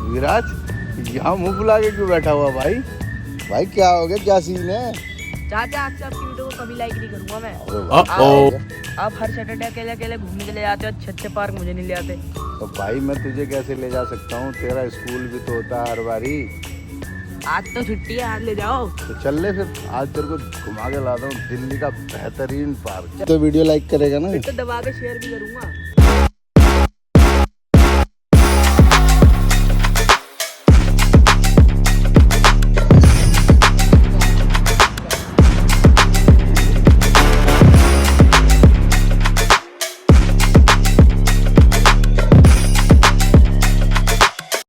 विराज यहाँ मुंह फुला के क्यों बैठा हुआ भाई? भाई क्या हो गया, क्या सीन है? चाचा आपसे आपकी वीडियो को कभी लाइक नहीं करूंगा मैं। आप हर सैटरडे अकेले अकेले घूमने के लिए जाते हो, अच्छे पार्क मुझे नहीं ले आते। तो भाई मैं तुझे कैसे ले जा सकता हूँ, तेरा स्कूल भी तो होता है हर बारी। आज तो छुट्टी है, आज ले जाओ। तो चल ले फिर, आज तेरे को घुमा के लाता हूँ दिल्ली का बेहतरीन पार्क। तो वीडियो लाइक करेगा ना? तो दबा के शेयर भी करूंगा।